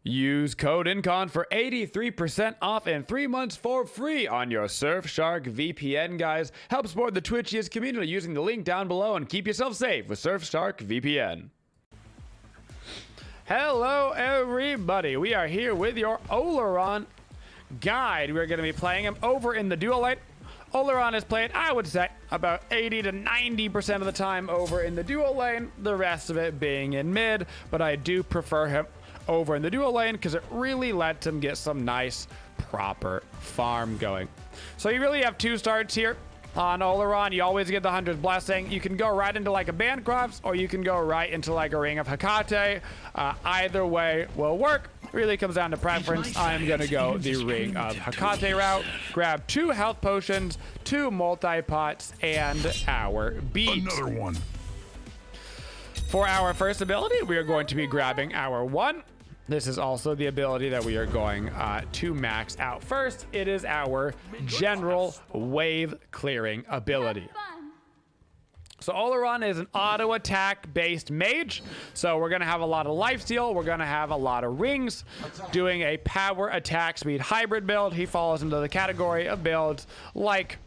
Use code Incon for 83% off and 3 months for free on your Surfshark VPN, guys. Help support the Twitchiest community using the link down below and keep yourself safe with Surfshark VPN. Hello, everybody. We are here with your Olorun guide. We're going to be playing him over in the duo lane. Olorun is played, I would say, about 80 to 90% of the time over in the duo lane, the rest of it being in mid, but I do prefer him over in the duo lane because it really lets him get some nice proper farm going. So you really have two starts here on Olorun. You always get the Hunter's Blessing. You can go right into like a Bancrofts, or you can go right into like a Ring of Hecate. Either way will work. Really comes down to preference. I'm gonna go the Ring of Hecate route. Grab 2 health potions, 2 multi-pots, and our beads. Another one. For our first ability, we are going to be grabbing our 1. This is also the ability that we are going to max out first. It is our general wave clearing ability. So Olorun is an auto attack based mage. So we're gonna have a lot of lifesteal. We're gonna have a lot of rings. Doing a power attack speed hybrid build. He falls into the category of builds like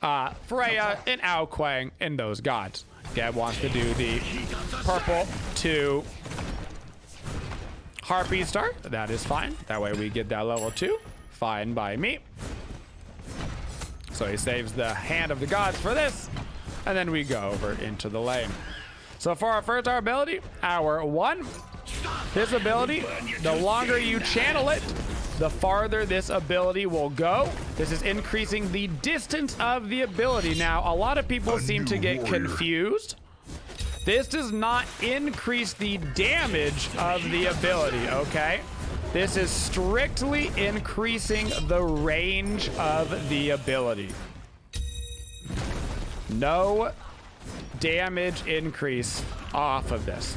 Freya and Ao Kuang and those gods. Gab wants to do the purple to Harpy start. That is fine. That way we get that level 2. Fine by me. So he saves the hand of the gods for this. And then we go over into the lane. So for our first ability, our 1. This ability, the longer you channel it, the farther this ability will go. This is increasing the distance of the ability. Now, a lot of people seem to get confused. This does not increase the damage of the ability, okay? This is strictly increasing the range of the ability. No damage increase off of this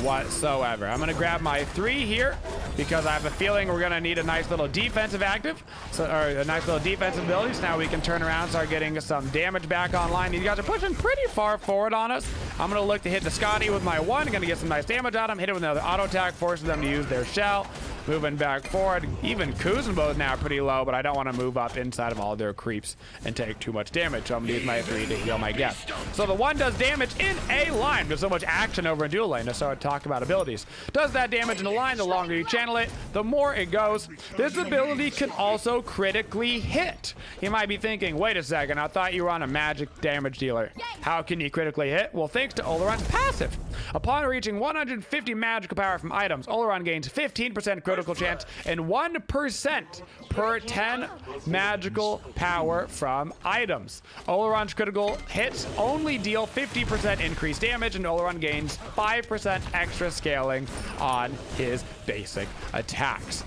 whatsoever. I'm gonna grab my 3 here because I have a feeling we're gonna need a nice little defensive active, or a nice little defensive ability. So now we can turn around and start getting some damage back online. These guys are pushing pretty far forward on us. I'm gonna look to hit the Scotty with my 1. Gonna get some nice damage on him. Hit it with another auto attack, forces them to use their shell. Moving back forward. Even Kuzenbo is now pretty low, but I don't want to move up inside of all their creeps and take too much damage. So I'm gonna use my 3 to heal my guest. So the 1 does damage in a line. There's so much action over in dual lane. Let's start to talk about abilities. Does that damage in a line, the longer you channel it, the more it goes. This ability can also critically hit. You might be thinking, wait a second, I thought you were on a magic damage dealer. How can you critically hit? Well, thanks to Olorun's passive. Upon reaching 150 magical power from items, Olorun gains 15% critical chance and 1% per 10 magical power from items. Olorun's critical hits only deal 50% increased damage, and Olorun gains 5% extra scaling on his basic attacks.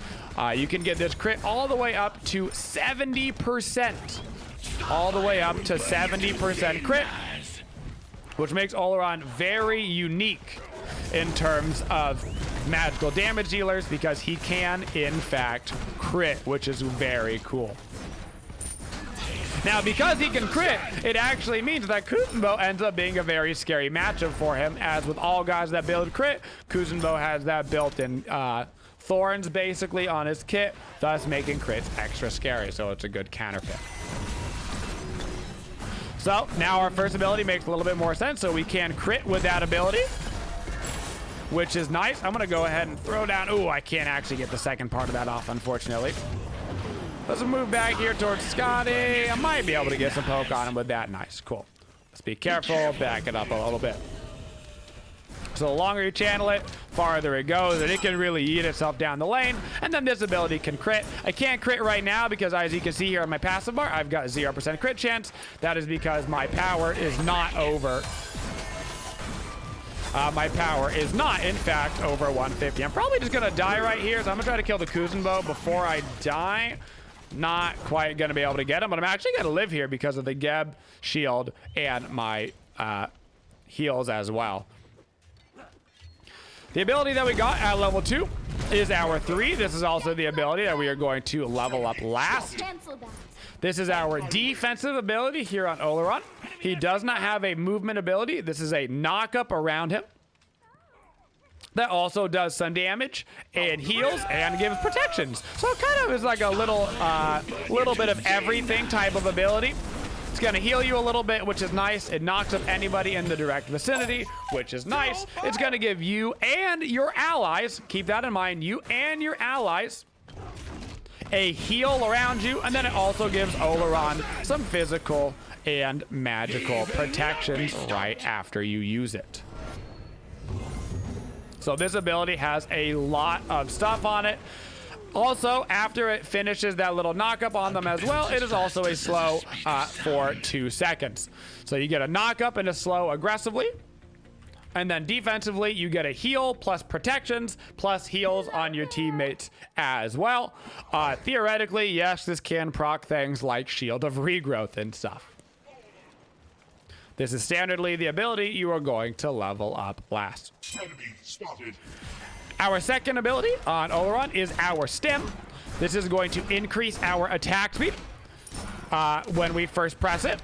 You can get this crit all the way up to 70%. All the way up to 70% crit, which makes Olorun very unique in terms of magical damage dealers because he can, in fact, crit, which is very cool. Now, because he can crit, it actually means that Kuzenbo ends up being a very scary matchup for him, as with all guys that build crit, Kuzenbo has that built-in thorns, basically, on his kit, thus making crits extra scary, so it's a good counterfeit. So, now our first ability makes a little bit more sense, so we can crit with that ability, which is nice. I'm gonna go ahead and throw down. Ooh, I can't actually get the second part of that off, unfortunately. Let's move back here towards Scotty. I might be able to get some poke on him with that. Nice, cool. Let's be careful, back it up a little bit. So the longer you channel it, farther it goes, and it can really eat itself down the lane. And then this ability can crit. I can't crit right now because, as you can see here on my passive bar, I've got 0% crit chance. That is because my power is not over. My power is not, in fact, over 150. I'm probably just gonna die right here, so I'm gonna try to kill the Kuzenbo before I die. Not quite gonna be able to get him, but I'm actually gonna live here because of the Geb shield and my heals as well. The ability that we got at level 2 is our 3. This is also the ability that we are going to level up last. This is our defensive ability here on Olorun. He does not have a movement ability. This is a knock up around him. that also does some damage and heals and gives protections. So it kind of is like a little bit of everything type of ability. It's going to heal you a little bit, which is nice. It knocks up anybody in the direct vicinity, which is nice. It's going to give you and your allies, keep that in mind, you and your allies, a heal around you. And then it also gives Olorun some physical and magical protections right after you use it. So this ability has a lot of stuff on it. Also, after it finishes that little knockup on them as well, it is also a slow for 2 seconds. So you get a knockup and a slow aggressively. And then defensively, you get a heal plus protections plus heals on your teammates as well. Theoretically, yes, this can proc things like Shield of Regrowth and stuff. This is standardly the ability you are going to level up last. Enemy spotted. Our second ability on Olorun is our stem. This is going to increase our attack speed when we first press it.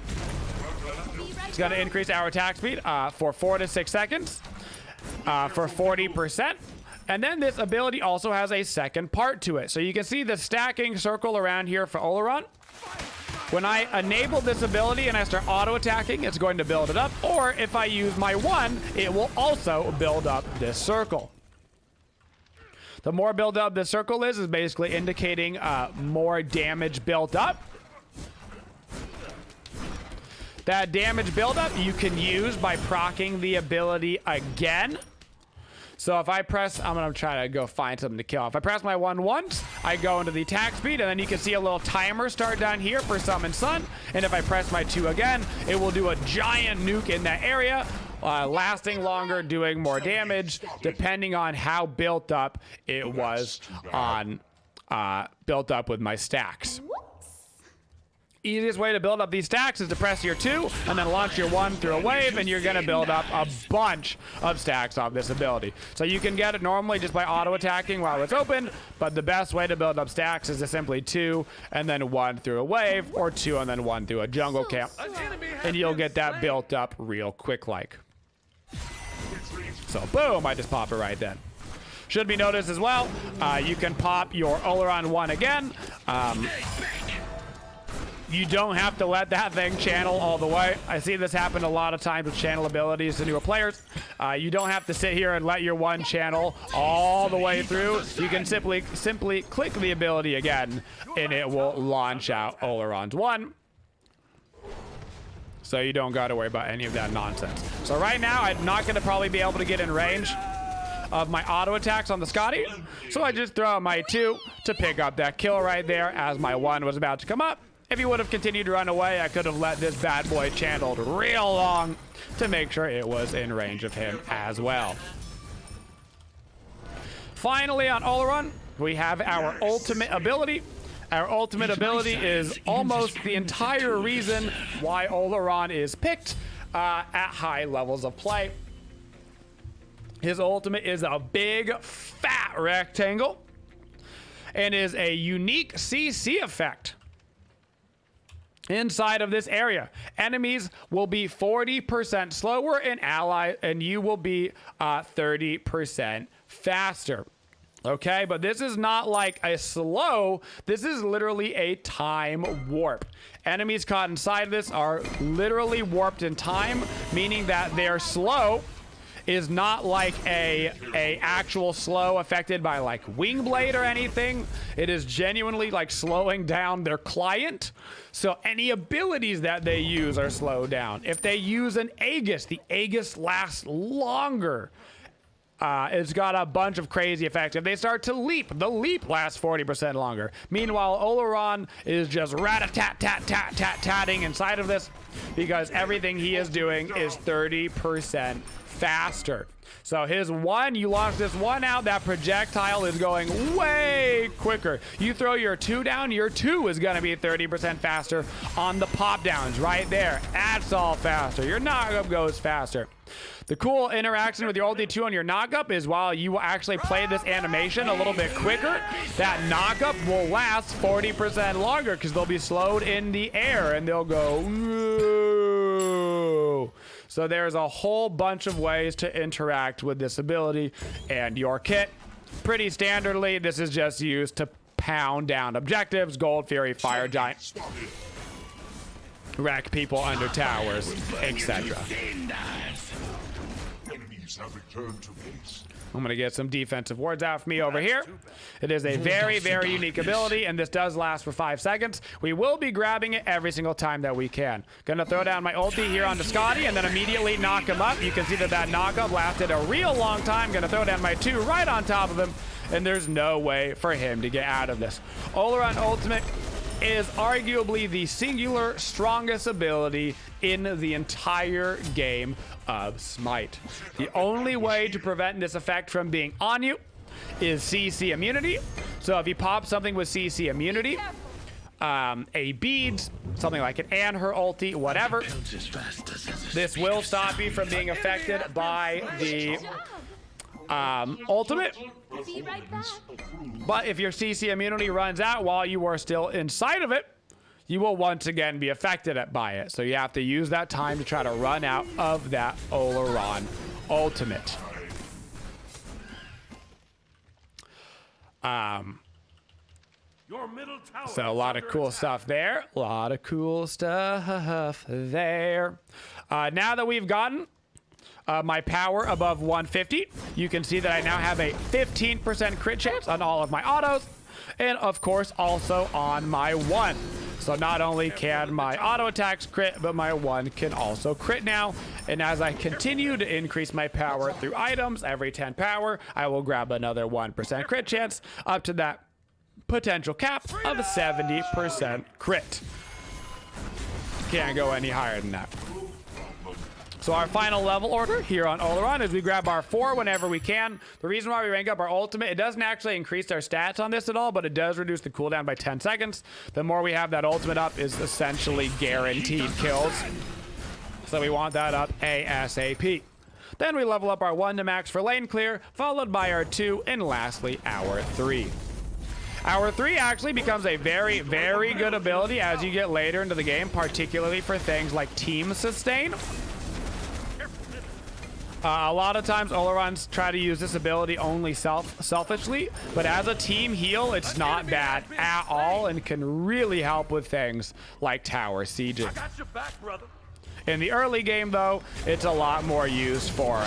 It's going to increase our attack speed for 4 to 6 seconds for 40%. And then this ability also has a second part to it. So you can see the stacking circle around here for Olorun. When I enable this ability and I start auto-attacking, it's going to build it up. Or if I use my 1, it will also build up this circle. The more built up this circle is basically indicating more damage built up. That damage buildup you can use by proccing the ability again. So if I press, I'm going to try to go find something to kill. If I press my 1 once, I go into the attack speed, and then you can see a little timer start down here for Summon Sun. And if I press my 2 again, it will do a giant nuke in that area, lasting longer, doing more damage, depending on how built up it was on, built up with my stacks. Easiest way to build up these stacks is to press your 2 and then launch your 1 through a wave, and you're going to build up a bunch of stacks off this ability. So you can get it normally just by auto-attacking while it's open, but the best way to build up stacks is to simply 2 and then 1 through a wave, or 2 and then 1 through a jungle camp, and you'll get that built up real quick like. So boom, I just pop it right then. Should be noticed as well, you can pop your Olorun 1 again. You don't have to let that thing channel all the way. I see this happen a lot of times with channel abilities to newer players. You don't have to sit here and let your 1 channel all the way through. You can simply click the ability again, and it will launch out Olorun's 1. So you don't got to worry about any of that nonsense. So right now, I'm not going to probably be able to get in range of my auto attacks on the Scotty. So I just throw out my 2 to pick up that kill right there as my 1 was about to come up. If he would have continued to run away, I could have let this bad boy channeled real long to make sure it was in range of him as well. Finally, on Olorun, we have our ultimate ability. Our ultimate ability is almost the entire reason why Olorun is picked at high levels of play. His ultimate is a big, fat rectangle and is a unique CC effect. Inside of this area, enemies will be 40% slower and you will be 30% faster. Okay, but this is not like a slow, this is literally a time warp. Enemies caught inside of this are literally warped in time, meaning that their slow is not like a actual slow affected by like Wingblade or anything. It is genuinely like slowing down their client. So any abilities that they use are slowed down. If they use an Aegis, the Aegis lasts longer. It's got a bunch of crazy effects. If they start to leap, the leap lasts 40% longer. Meanwhile, Olorun is just rat-a-tat-tat-tat-tat-tatting inside of this because everything he is doing is 30% faster. So his 1, you launch this 1 out, that projectile is going way quicker. You throw your 2 down, your 2 is going to be 30% faster on the pop downs right there. That's all faster. Your knockup goes faster. The cool interaction with your ulti 2 on your knockup is while you will actually play this animation a little bit quicker, that knockup will last 40% longer because they'll be slowed in the air and they'll go, whoa. So there's a whole bunch of ways to interact with this ability, and your kit, pretty standardly, this is just used to pound down objectives, Gold Fury, Fire Giant, wreck people under towers, etc. I'm going to get some defensive wards out for me over here. It is a very, very unique ability, and this does last for 5 seconds. We will be grabbing it every single time that we can. Going to throw down my ulti here onto Scotty and then immediately knock him up. You can see that that knock-up lasted a real long time. Going to throw down my 2 right on top of him, and there's no way for him to get out of this. Olorun ultimate is arguably the singular strongest ability in the entire game of Smite. The only way to prevent this effect from being on you is CC immunity. So if you pop something with CC immunity, a beads, something like an Anher ulti, whatever, this will stop you from being affected by the ultimate. Be right back. But if your CC immunity runs out while you are still inside of it, you will once again be affected by it. So you have to use that time to try to run out of that Olorun ultimate. So a lot of cool stuff there. A lot of cool stuff there. Now that we've gotten my power above 150, you can see that I now have a 15% crit chance on all of my autos, and of course also on my 1. So not only can my auto attacks crit, but my 1 can also crit now. And as I continue to increase my power through items, every 10 power, I will grab another 1% crit chance up to that potential cap of 70% crit. Can't go any higher than that. So our final level order here on Olorun is we grab our 4 whenever we can. The reason why we rank up our ultimate, it doesn't actually increase our stats on this at all, but it does reduce the cooldown by 10 seconds. The more we have that ultimate up is essentially guaranteed kills. So we want that up ASAP. Then we level up our 1 to max for lane clear, followed by our 2, and lastly our 3. Our 3 actually becomes a very, very good ability as you get later into the game, particularly for things like team sustain. A lot of times Oloruns try to use this ability only selfishly, but as a team heal, it's not bad at all and can really help with things like tower sieging. I got your back, brother. In the early game, though, it's a lot more used for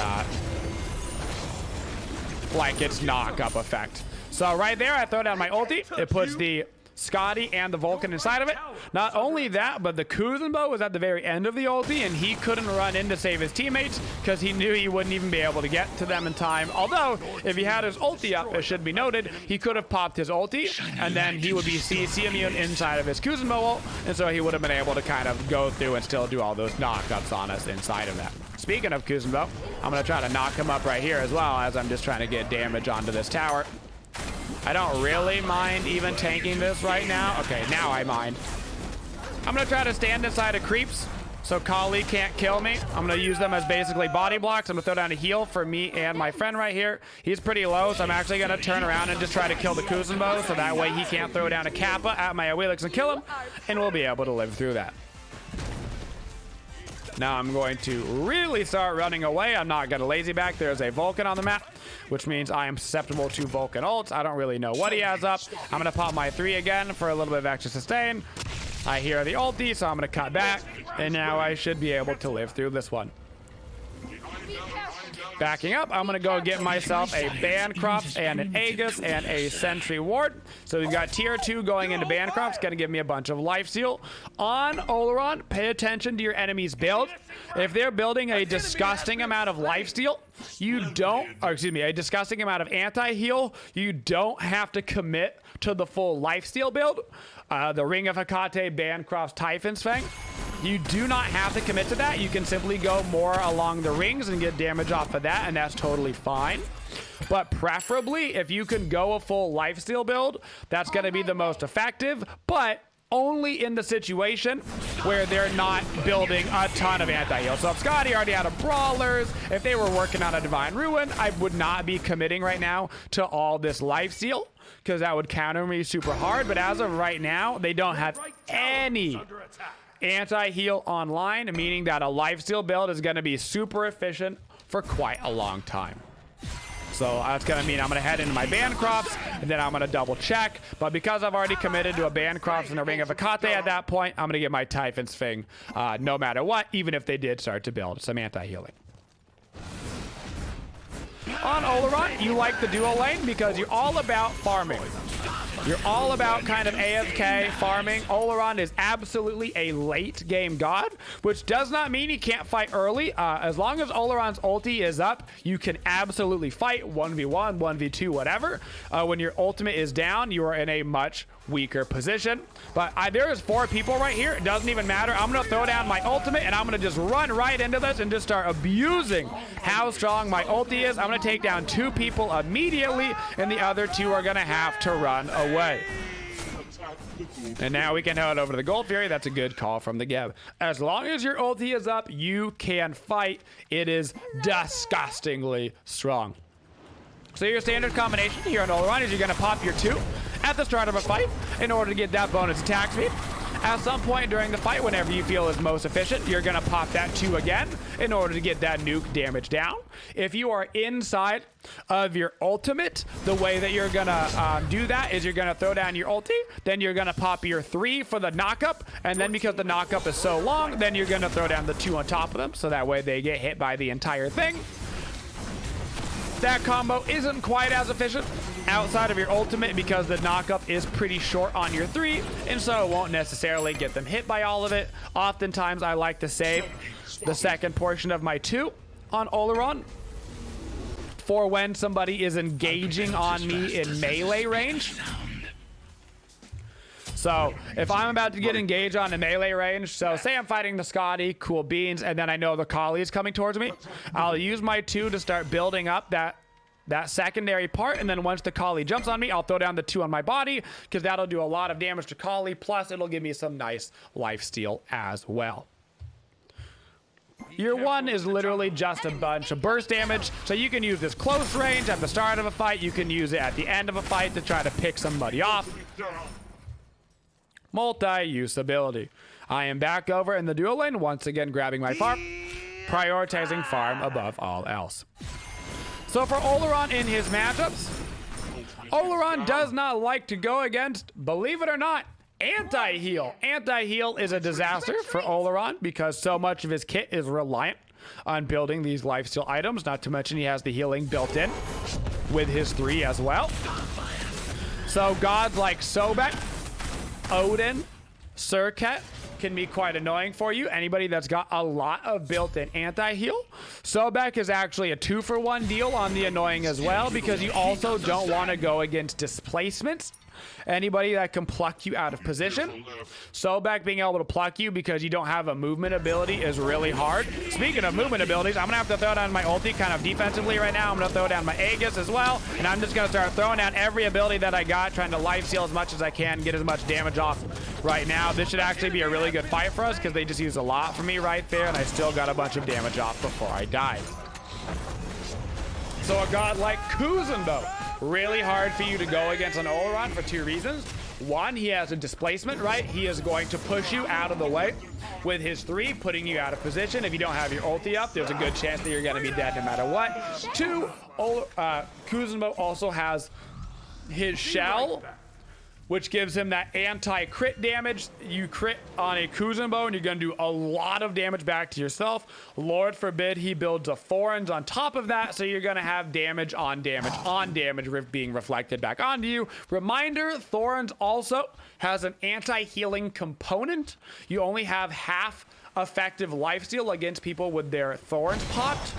like its knock-up effect. So right there, I throw down my ulti. It puts the Scotty and the Vulcan inside of it. Not only that, but the Kuzenbo was at the very end of the ulti, and he couldn't run in to save his teammates because he knew he wouldn't even be able to get to them in time. Although, if he had his ulti up, it should be noted, he could have popped his ulti, and then he would be CC immune inside of his Kuzenbo ult, and so he would have been able to kind of go through and still do all those knockups on us inside of that. Speaking of Kuzenbo, I'm going to try to knock him up right here as well, as I'm just trying to get damage onto this tower. I don't really mind even tanking this right now. Okay, now I mind. I'm going to try to stand inside of creeps so Kali can't kill me. I'm going to use them as basically body blocks. I'm going to throw down a heal for me and my friend right here. He's pretty low, so I'm actually going to turn around and just try to kill the Kuzenbo, so that way he can't throw down a Kappa at my Awilix and kill him, and we'll be able to live through that. Now I'm going to really start running away. I'm not going to lazy back. There's a Vulcan on the map, which means I am susceptible to Vulcan ults. I don't really know what he has up. I'm going to pop my 3 again for a little bit of extra sustain. I hear the ulti, so I'm going to cut back, and now I should be able to live through this one. Backing up, I'm going to go get myself a Bancroft and an Aegis and a Sentry Ward. So we've got tier 2 going into Bancroft. It's going to give me a bunch of life steal. On Olorun, pay attention to your enemy's build. If they're building a disgusting amount of life steal, you don't, or excuse me, a disgusting amount of anti-heal, you don't have to commit to the full life steal build. The Ring of Hecate, Bancroft's Typhon's Fang. You do not have to commit to that. You can simply go more along the rings and get damage off of that, and that's totally fine. But preferably, if you can go a full lifesteal build, that's going to be the most effective, but only in the situation where they're not building a ton of anti-heal. So if Scotty already had a Brawlers, if they were working on a Divine Ruin, I would not be committing right now to all this lifesteal, because that would counter me super hard. But as of right now, they don't have any anti-heal online, meaning that a lifesteal build is going to be super efficient for quite a long time. So that's going to mean I'm going to head into my Bancrofts, and then I'm going to double check. But because I've already committed to a Bancrofts and a Ring of Akate at that point, I'm going to get my Typhon's Fang no matter what, even if they did start to build some anti-healing. On Olorun, you like the dual lane because you're all about farming. You're all about kind of AFK farming. Olorun is absolutely a late game god, which does not mean he can't fight early. As long as Olorun's ulti is up, you can absolutely fight 1v1, 1v2, whatever. When your ultimate is down, you are in a much weaker position. But there is 4 people right here. It doesn't even matter. I'm going to throw down my ultimate, and I'm going to just run right into this and just start abusing how strong my ulti is. I'm going to take down 2 people immediately, and the other 2 are going to have to run away. And now we can head over to the Gold Fury. That's a good call from the Geb. As long as your ulti is up, you can fight. It is disgustingly strong. So your standard combination here on Olorun is you're going to pop your 2 at the start of a fight in order to get that bonus attack speed. At some point during the fight, whenever you feel is most efficient, you're going to pop that 2 again in order to get that nuke damage down. If you are inside of your ultimate, the way that you're going to do that is you're going to throw down your ulti, then you're going to pop your 3 for the knockup, and then because the knockup is so long, then you're going to throw down the 2 on top of them, so that way they get hit by the entire thing. That combo isn't quite as efficient outside of your ultimate because the knockup is pretty short on your 3, and so it won't necessarily get them hit by all of it. Oftentimes, I like to save the second portion of my 2 on Olorun for when somebody is engaging on me in melee range. So if I'm about to get engaged on a melee range, so say I'm fighting the Scotty, cool beans, and then I know the Kali is coming towards me, I'll use my 2 to start building up that secondary part, and then once the Kali jumps on me, I'll throw down the 2 on my body, because that'll do a lot of damage to Kali, plus it'll give me some nice lifesteal as well. Your 1 is literally just a bunch of burst damage, so you can use this close range at the start of a fight, you can use it at the end of a fight to try to pick somebody off. Multi-use ability. I am back over in the dual lane, once again grabbing my farm, prioritizing farm above all else. So for Olorun in his matchups, Olorun does not like to go against, believe it or not, anti-heal. Anti-heal is a disaster for Olorun because so much of his kit is reliant on building these lifesteal items, not to mention he has the healing built in with his 3 as well. So gods like Sobek, Odin, Surket can be quite annoying for you. Anybody that's got a lot of built-in anti-heal. Sobek is actually a 2-for-1 deal on the annoying as well, because you also don't want to go against displacements. Anybody that can pluck you out of position. Sobek being able to pluck you because you don't have a movement ability is really hard. Speaking of movement abilities, I'm going to have to throw down my ulti kind of defensively right now. I'm going to throw down my Aegis as well. And I'm just going to start throwing down every ability that I got, trying to lifesteal as much as I can, get as much damage off right now. This should actually be a really good fight for us because they just used a lot for me right there. And I still got a bunch of damage off before I died. So a god like Kuzenbo, really hard for you to go against an Olorun for 2 reasons. 1, he has a displacement, right? He is going to push you out of the way with his 3, putting you out of position. If you don't have your ulti up, there's a good chance that you're going to be dead no matter what. 2, Kuzenbo also has his shell, which gives him that anti-crit damage. You crit on a Kuzenbo and you're going to do a lot of damage back to yourself. Lord forbid he builds a Thorns on top of that, so you're going to have damage on damage on damage being reflected back onto you. Reminder, Thorns also has an anti-healing component. You only have half effective lifesteal against people with their Thorns popped.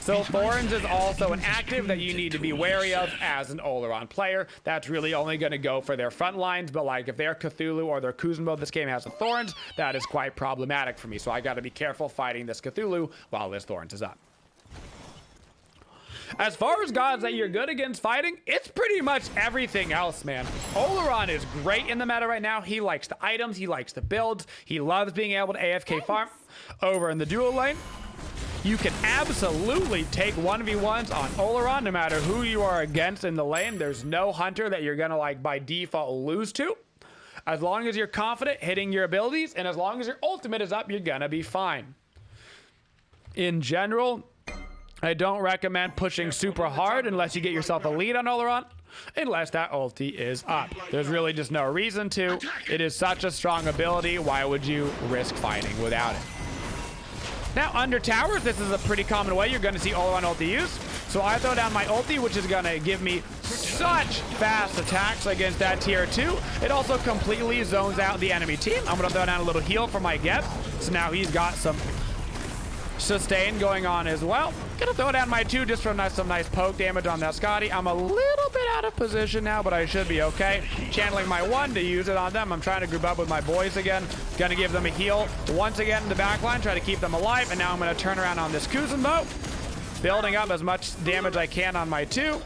So Thorns is also an active that you need to be wary of as an Olorun player. That's really only going to go for their front lines, but like if they're Cthulhu or their Kuzenbo, this game has a Thorns, that is quite problematic for me. So I got to be careful fighting this Cthulhu while this Thorns is up. As far as gods that you're good against fighting, it's pretty much everything else, man. Olorun is great in the meta right now. He likes the items, he likes the builds, he loves being able to AFK farm. Over in the dual lane, you can absolutely take 1v1s on Olorun no matter who you are against in the lane. There's no hunter that you're gonna like by default lose to. As long as you're confident hitting your abilities and as long as your ultimate is up, you're gonna be fine. In general, I don't recommend pushing super hard unless you get yourself a lead on Olorun, unless that ulti is up. There's really just no reason to. It is such a strong ability. Why would you risk fighting without it? Now, under towers, this is a pretty common way you're going to see Olorun ulti used. So I throw down my ulti, which is going to give me such fast attacks against that tier 2. It also completely zones out the enemy team. I'm going to throw down a little heal for my Geb. So now he's got some sustain going on as well. Gonna throw down my 2 just for some nice poke damage on that Scotty. I'm a little bit out of position now, but I should be okay. Channeling my 1 to use it on them. I'm trying to group up with my boys again. Gonna give them a heal once again in the back line, try to keep them alive. And now I'm gonna turn around on this Kuzenbo, building up as much damage I can on my 2.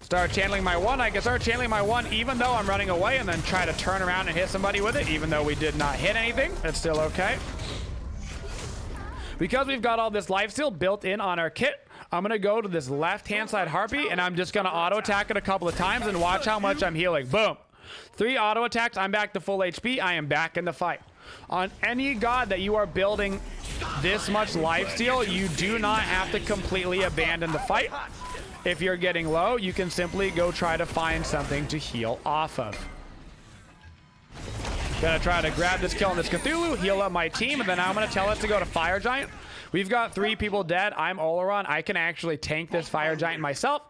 Start channeling my 1. I can start channeling my 1 even though I'm running away, and then try to turn around and hit somebody with it, even though we did not hit anything. It's still okay. Because we've got all this lifesteal built in on our kit, I'm going to go to this left-hand side Harpy, and I'm just going to auto-attack it a couple of times and watch how much I'm healing. Boom. 3 auto-attacks. I'm back to full HP. I am back in the fight. On any god that you are building this much lifesteal, you do not have to completely abandon the fight. If you're getting low, you can simply go try to find something to heal off of. Gonna try to grab this kill on this Cthulhu, heal up my team, and then I'm gonna tell us to go to Fire Giant. We've got 3 people dead. I'm Olorun. I can actually tank this Fire Giant myself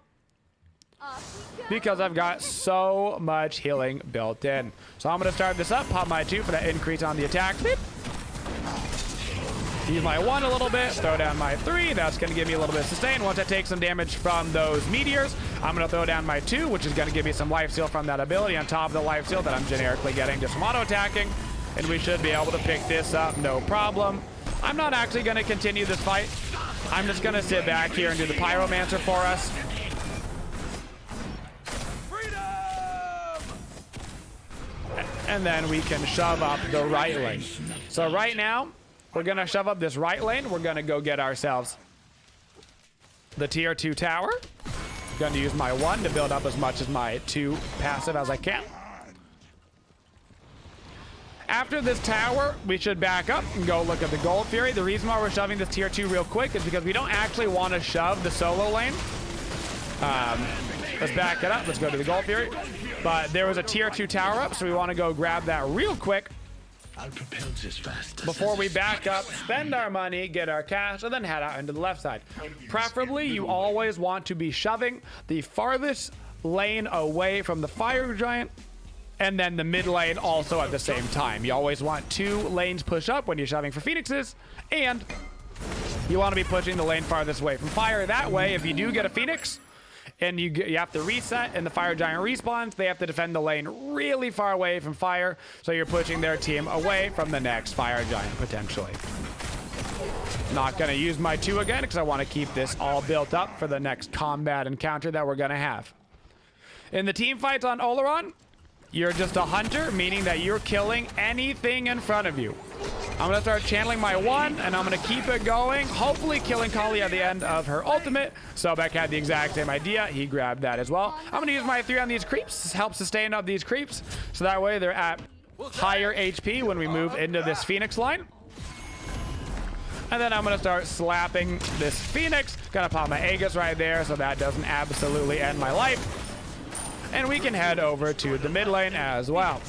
because I've got so much healing built in. So I'm gonna start this up, pop my 2 for that increase on the attack speed. Use my 1 a little bit, throw down my 3. That's going to give me a little bit of sustain. Once I take some damage from those meteors, I'm going to throw down my 2, which is going to give me some lifesteal from that ability on top of the lifesteal that I'm generically getting just from auto-attacking. And we should be able to pick this up, no problem. I'm not actually going to continue this fight. I'm just going to sit back here and do the Pyromancer for us. And then we can shove up the right lane. So right now, we're going to shove up this right lane. We're going to go get ourselves the tier 2 tower. Going to use my 1 to build up as much as my 2 passive as I can. After this tower, we should back up and go look at the Gold Fury. The reason why we're shoving this tier 2 real quick is because we don't actually want to shove the solo lane. Let's back it up. Let's go to the Gold Fury. But there was a tier 2 tower up, so we want to go grab that real quick. Before we back up, spend our money, get our cash, and then head out into the left side. Preferably, you always want to be shoving the farthest lane away from the Fire Giant, and then the mid lane also at the same time. You always want 2 lanes push up when you're shoving for Phoenixes, and you want to be pushing the lane farthest away from Fire. That way, if you do get a Phoenix, and you have to reset and the Fire Giant respawns, they have to defend the lane really far away from Fire, so you're pushing their team away from the next Fire Giant, potentially. Not going to use my 2 again, because I want to keep this all built up for the next combat encounter that we're going to have. In the team fights on Olorun, you're just a hunter, meaning that you're killing anything in front of you. I'm going to start channeling my 1, and I'm going to keep it going, hopefully killing Kali at the end of her ultimate. Sobek had the exact same idea. He grabbed that as well. I'm going to use my 3 on these creeps, help sustain up these creeps, so that way they're at higher HP when we move into this Phoenix line. And then I'm going to start slapping this Phoenix. Going to pop my Aegis right there, so that doesn't absolutely end my life. And we can head over to the mid lane as well.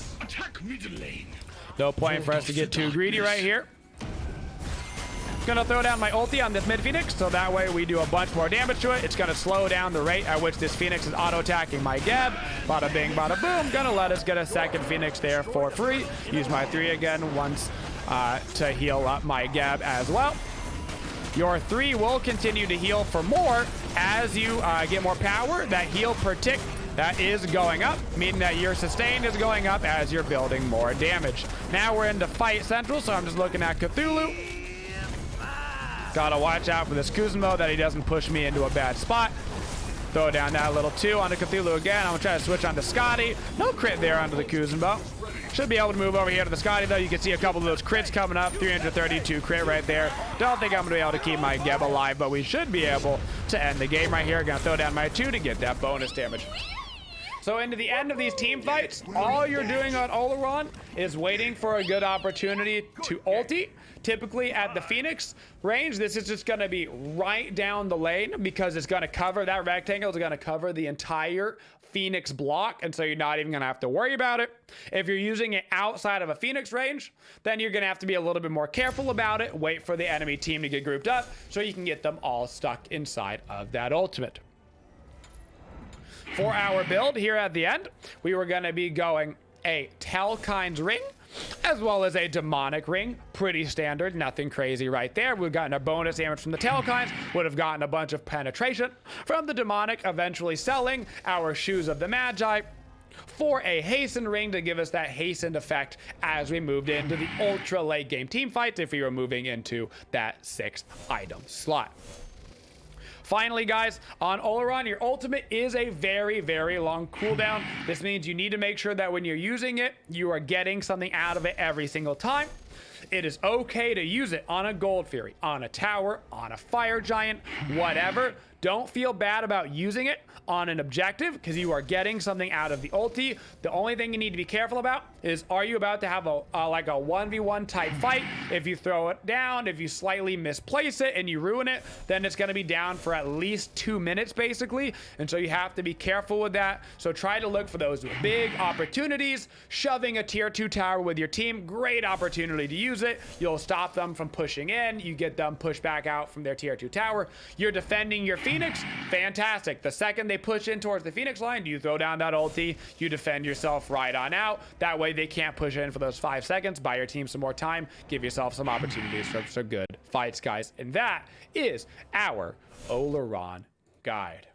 No point for us to get too greedy right here. Gonna throw down my ulti on this mid Phoenix, so that way we do a bunch more damage to it. It's gonna slow down the rate at which this Phoenix is auto-attacking my Geb. Bada bing, bada boom. Gonna let us get a second Phoenix there for free. Use my 3 again once to heal up my Geb as well. Your 3 will continue to heal for more as you get more power. That heal per tick, that is going up, meaning that your sustain is going up as you're building more damage. Now we're into fight central, so I'm just looking at Cthulhu. Gotta watch out for this Kuzenbo that he doesn't push me into a bad spot. Throw down that little 2 onto Cthulhu again. I'm gonna try to switch onto Scotty. No crit there onto the Kuzenbo. Should be able to move over here to the Scotty, though. You can see a couple of those crits coming up. 332 crit right there. Don't think I'm gonna be able to keep my Geb alive, but we should be able to end the game right here. Gonna throw down my 2 to get that bonus damage. So into the end of these team fights, all you're doing on Olorun is waiting for a good opportunity to ulti. Typically at the Phoenix range, this is just gonna be right down the lane because it's gonna cover, that rectangle is gonna cover the entire Phoenix block, and so you're not even gonna have to worry about it. If you're using it outside of a Phoenix range, then you're gonna have to be a little bit more careful about it, wait for the enemy team to get grouped up so you can get them all stuck inside of that ultimate. For our build here at the end, we were going to be going a Telkine's ring as well as a demonic ring. Pretty standard, nothing crazy right there. We've gotten a bonus damage from the Telkines, would have gotten a bunch of penetration from the demonic, eventually selling our shoes of the Magi for a hasten ring to give us that hastened effect as we moved into the ultra late game team fights if we were moving into that 6th item slot. Finally, guys, on Olorun, your ultimate is a very, very long cooldown. This means you need to make sure that when you're using it, you are getting something out of it every single time. It is okay to use it on a Gold Fury, on a tower, on a fire giant, whatever. Don't feel bad about using it on an objective because you are getting something out of the ulti. The only thing you need to be careful about is, are you about to have like a 1v1 type fight? If you throw it down, if you slightly misplace it and you ruin it, then it's going to be down for at least 2 minutes basically. And so you have to be careful with that. So try to look for those big opportunities. Shoving a tier 2 tower with your team, great opportunity to use it. You'll stop them from pushing in. You get them pushed back out from their tier 2 tower. You're defending your Phoenix, fantastic. The second they push in towards the Phoenix line, you throw down that ulti, you defend yourself right on out. That way they can't push in for those 5 seconds. Buy your team some more time, give yourself some opportunities for some good fights, guys. And that is our Olorun guide.